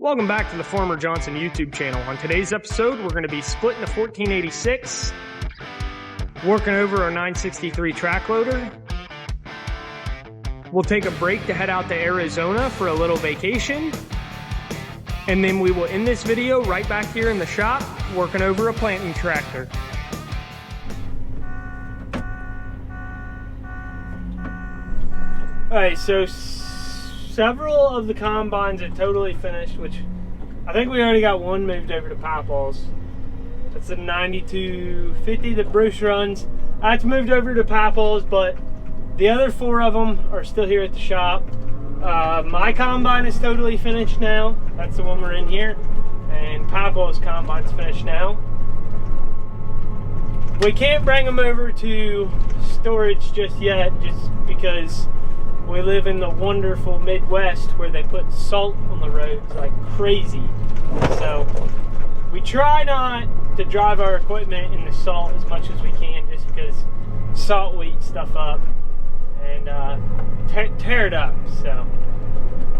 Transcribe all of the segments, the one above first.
Welcome back to the Farmer Johnson YouTube channel. On today's episode, we're going to be splitting a 1486, working over our 963 track loader. We'll take a break to head out to Arizona for a little vacation. And then we will end this video right back here in the shop, working over a planting tractor. Alright, so several of the combines are totally finished, which I think we already got one moved over to Papaw's. That's the 9250 that Bruce runs. That's moved over to Papaw's, but the other four of them are still here at the shop. My combine is totally finished now. That's the one we're in here. And Papaw's combine's finished now. We can't bring them over to storage just yet, just because we live in the wonderful Midwest where they put salt on the roads like crazy. So we try not to drive our equipment in the salt as much as we can, just because salt will eat stuff up and tear it up. So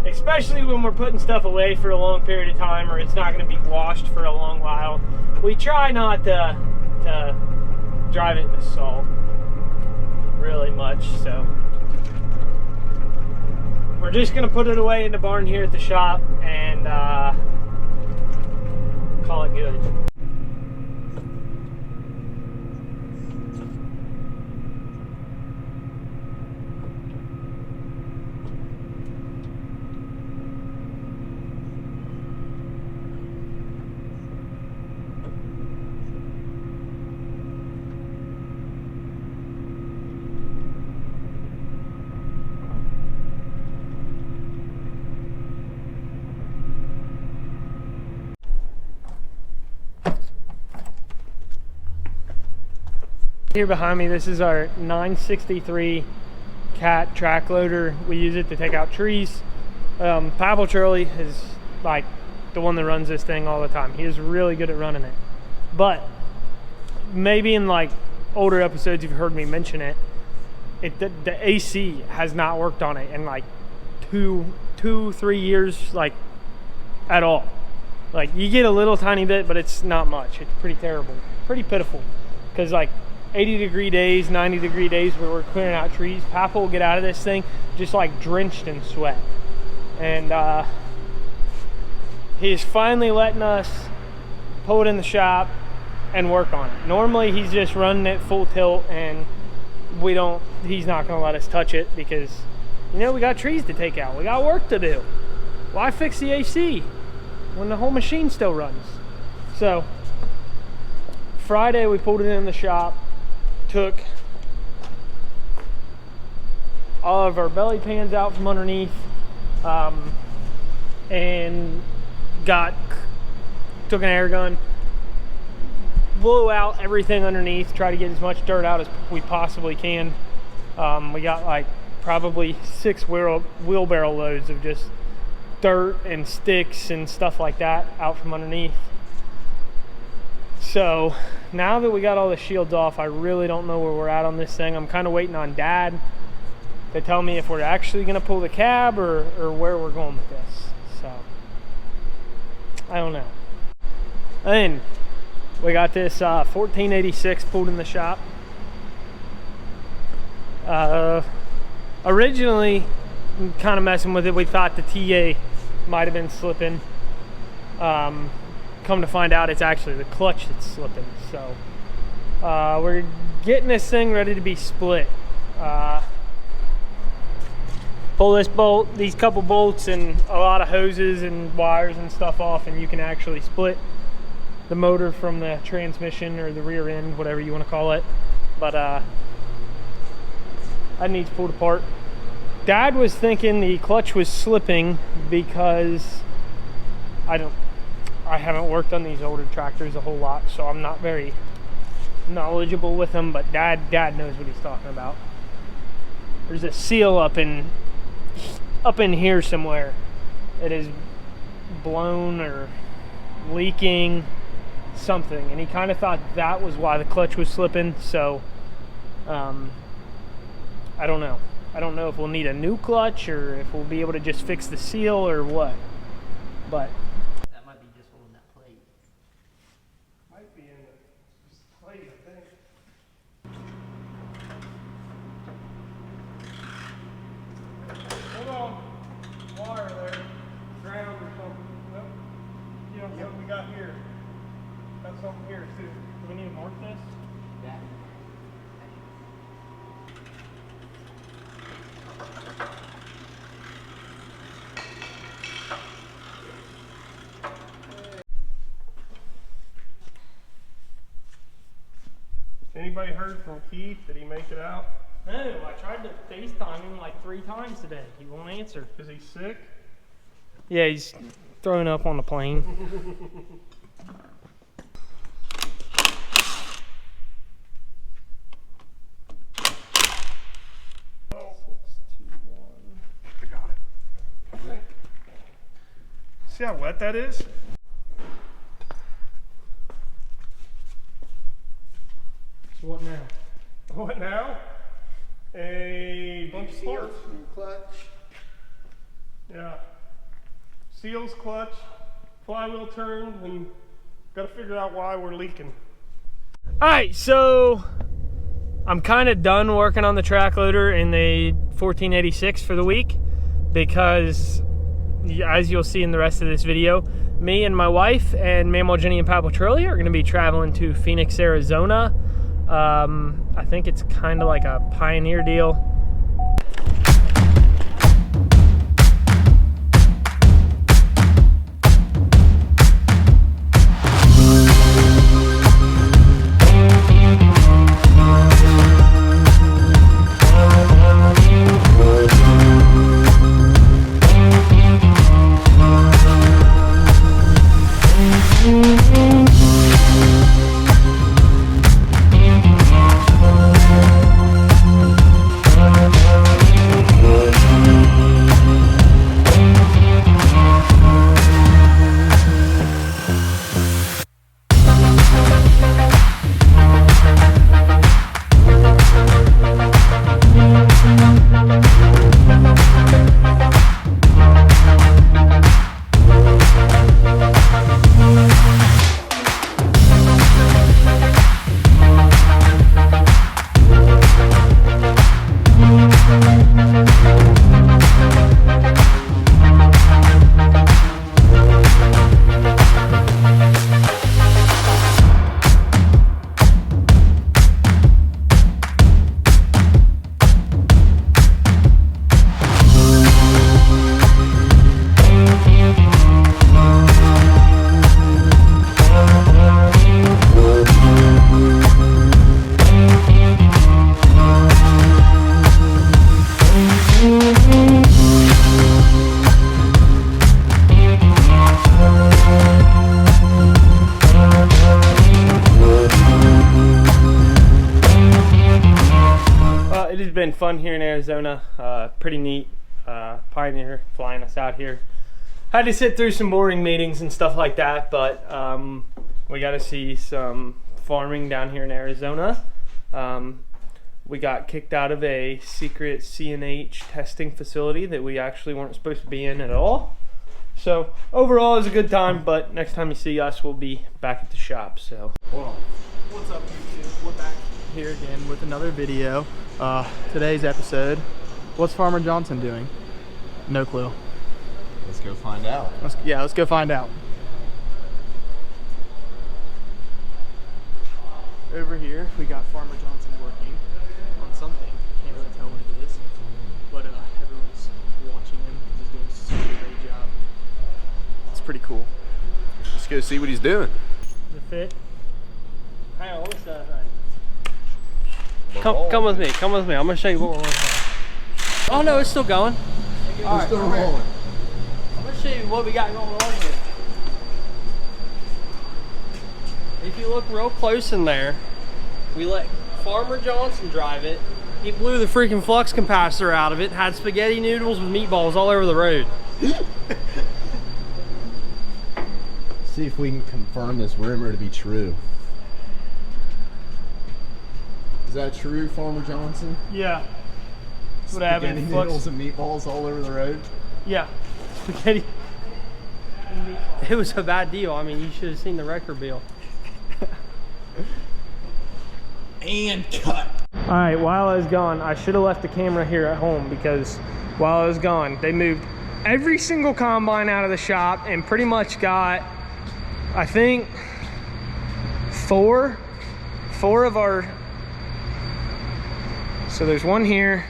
especially when we're putting stuff away for a long period of time, or it's not going to be washed for a long while, we try not to drive it in the salt really much. So we're just going to put it away in the barn here at the shop and call it good. Here behind me, this is our 963 Cat track loader. We use it to take out trees. Pavel Charlie is like the one that runs this thing all the time. He is really good at running it. But maybe in like older episodes you've heard me mention it, the AC has not worked on it in like two, 3 years, like at all. Like you get a little tiny bit, but it's not much. It's pretty terrible, pretty pitiful. Because like 80-degree days, 90-degree days where we're clearing out trees, Papa will get out of this thing just like drenched in sweat. And he's finally letting us pull it in the shop and work on it. Normally he's just running it full tilt, and he's not gonna let us touch it because, you know, we got trees to take out, we got work to do. Why fix the AC when the whole machine still runs? So Friday we pulled it in the shop, took all of our belly pans out from underneath, and took an air gun, blew out everything underneath, try to get as much dirt out as we possibly can. We got like probably 6 wheelbarrow loads of just dirt and sticks and stuff like that out from underneath. So now that we got all the shields off, I really don't know where we're at on this thing. I'm kind of waiting on Dad to tell me if we're actually going to pull the cab or where we're going with this. So I don't know. And we got this 1486 pulled in the shop. Originally, kind of messing with it, we thought the TA might have been slipping. Come to find out, it's actually the clutch that's slipping. So we're getting this thing ready to be split. Pull this bolt, these couple bolts, and a lot of hoses and wires and stuff off, and you can actually split the motor from the transmission or the rear end, whatever you want to call it. But that needs pulled apart. Dad was thinking the clutch was slipping because I haven't worked on these older tractors a whole lot, so I'm not very knowledgeable with them, but Dad knows what he's talking about. There's a seal up in here somewhere. It is blown or leaking something, and he kind of thought that was why the clutch was slipping. So I don't know. I don't know if we'll need a new clutch or if we'll be able to just fix the seal or what. But What we got here? Got something here too. Do we need to mark this? Yeah. Anybody heard from Keith? Did he make it out? No, I tried to FaceTime him like 3 times today. He won't answer. Is he sick? Yeah, he's throwing up on the plane. I got it. See how wet that is? So what now? What now? A bunch of parts. Clutch. Yeah. Seals, clutch, flywheel turned, and gotta figure out why we're leaking. Alright, so I'm kind of done working on the track loader in the 1486 for the week because, as you'll see in the rest of this video, me and my wife and Mammal Jenny and Papa Trilly are going to be traveling to Phoenix, Arizona. I think it's kind of like a Pioneer deal. It has been fun here in Arizona. Pretty neat. Pioneer flying us out here. Had to sit through some boring meetings and stuff like that, but we got to see some farming down here in Arizona. We got kicked out of a secret CNH testing facility that we actually weren't supposed to be in at all. So overall, it was a good time, but next time you see us, we'll be back at the shop. So What's up, YouTube? We're back here again with another video. Today's episode, what's Farmer Johnson doing? No clue. Let's go find out. Let's go find out. Over here, we got Farmer Johnson working on something. Can't really tell what it is, but everyone's watching him because he's doing such a great job. It's pretty cool. Let's go see what he's doing. the fit. Hang on, what's that thing? Come with me. Come with me. I'm gonna show you what we're working on. Oh no, it's still going. We're still rolling. I'm gonna show you what we got going on here. If you look real close in there, we let Farmer Johnson drive it. He blew the freaking flux capacitor out of it, had spaghetti noodles with meatballs all over the road. See if we can confirm this rumor to be true. Is that true, Farmer Johnson? Yeah. That's what Spaghetti happened. noodles and meatballs all over the road? Yeah. Spaghetti. It was a bad deal. I mean, you should have seen the record bill. And cut. All right, while I was gone, I should have left the camera here at home because while I was gone, they moved every single combine out of the shop and pretty much got I think four of our, so there's one here,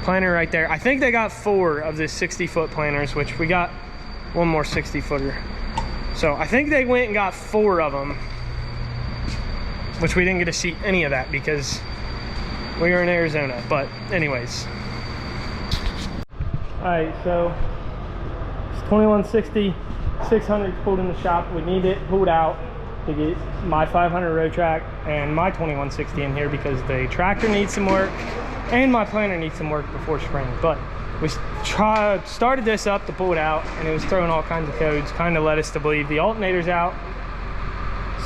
planter right there. I think they got 4 of the 60-foot planters, which we got one more 60-footer. So I think they went and got 4 of them, which we didn't get to see any of that because we were in Arizona. But anyways. All right, so it's 2160, 600 pulled in the shop. We need it pulled out to get my 500 road track and my 2160 in here because the tractor needs some work and my planter needs some work before spring. But we started this up to pull it out, and it was throwing all kinds of codes, kind of led us to believe the alternator's out.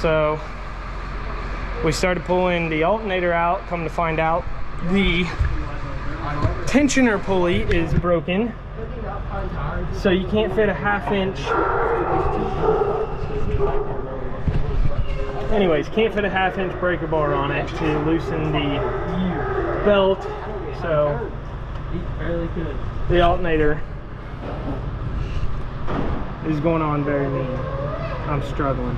So we started pulling the alternator out. Come to find out, the tensioner pulley is broken, so you can't fit a 1/2 inch. Anyways, can't fit a 1/2 inch breaker bar on it to loosen the belt. So the alternator is going on very mean. I'm struggling.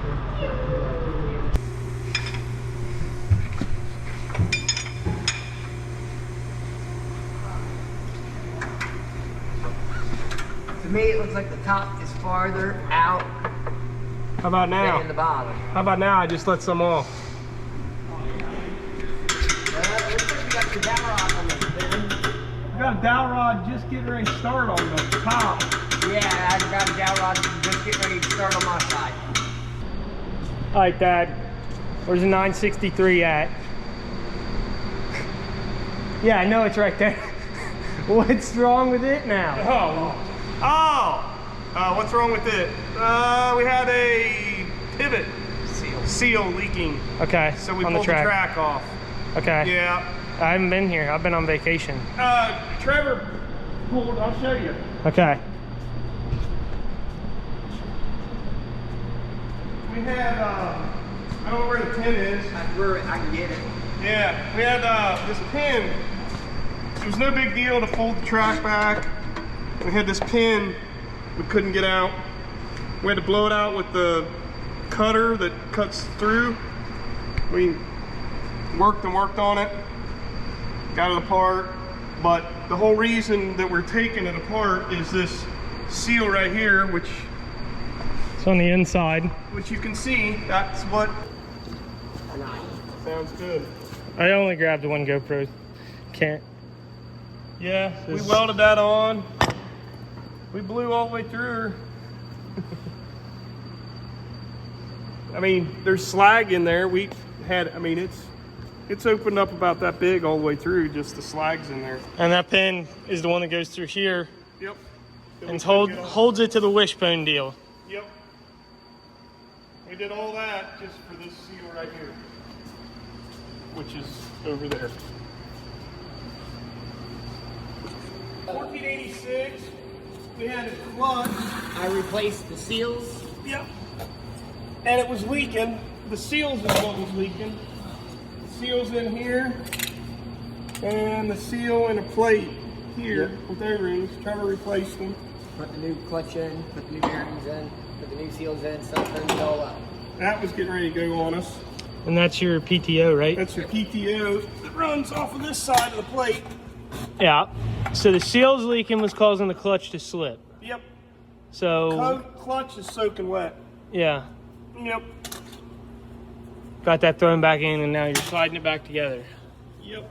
To me, it looks like the top is farther out How about now? than the bottom. How about now? I just let some off. Looks like we got the dowel rod on this thing. I got a dowel rod just getting ready to start on the top. Yeah, I got a dowel rod just getting ready to start on my side. All right, Dad. Where's the 963 at? Yeah, I know it's right there. What's wrong with it now? What's wrong with it? We had a pivot seal leaking, Okay, so we on pulled the track. off. Okay. Yeah. I haven't been here. I've been on vacation. Trevor pulled. I'll show you. Okay. We had I don't know where the pin is. That's where I can get it. Yeah, we had this pin. It was no big deal to fold the track back. We had this pin we couldn't get out. We had to blow it out with the cutter that cuts through. We worked and worked on it, got it apart. But the whole reason that we're taking it apart is this seal right here, which It's on the inside. you can see. That's what sounds good. I only grabbed one GoPro. Can't. Yeah, we welded that on. We blew all the way through her. I mean, there's slag in there. We had, I mean, it's opened up about that big all the way through, just the slag's in there. And that pin is the one that goes through here Yep. and holds it to the wishbone deal. Yep. We did all that just for this seal right here, which is over there. 1486, we had a clutch. I replaced the seals. Yep. And it was leaking. The seals is what was leaking. The seal's in here, and the seal in a plate here with O-rings. Trevor replaced them. Put the new clutch in, put the new bearings in, put the new seals in, stuff turned it all out. That was getting ready to go on us. And that's your PTO, right? That's your PTO that runs off of this side of the plate. Yeah. So the seal's leaking was causing the clutch to slip. Yep. So, Clutch is soaking wet. yeah. Yep. Got that thrown back in, and now you're sliding it back together. Yep.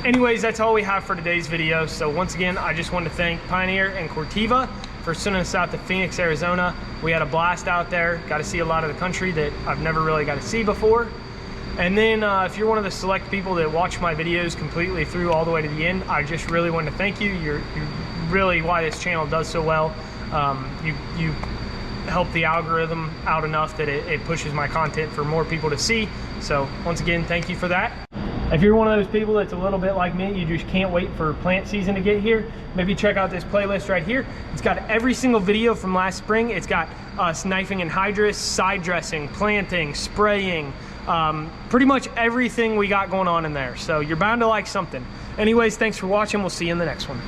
Anyways, that's all we have for today's video. So once again, I just want to thank Pioneer and Cortiva for sending us out to Phoenix, Arizona. We had a blast out there. Got to see a lot of the country that I've never really got to see before. And then if you're one of the select people that watch my videos completely through all the way to the end, I just really want to thank you. You're really why this channel does so well. You help the algorithm out enough that it pushes my content for more people to see. So once again, thank you for that. If you're one of those people that's a little bit like me, you just can't wait for plant season to get here, maybe check out this playlist right here. It's got every single video from last spring. It's got us knifing anhydrous, side dressing, planting, spraying, pretty much everything we got going on in there. So you're bound to like something. Anyways, thanks for watching. We'll see you in the next one.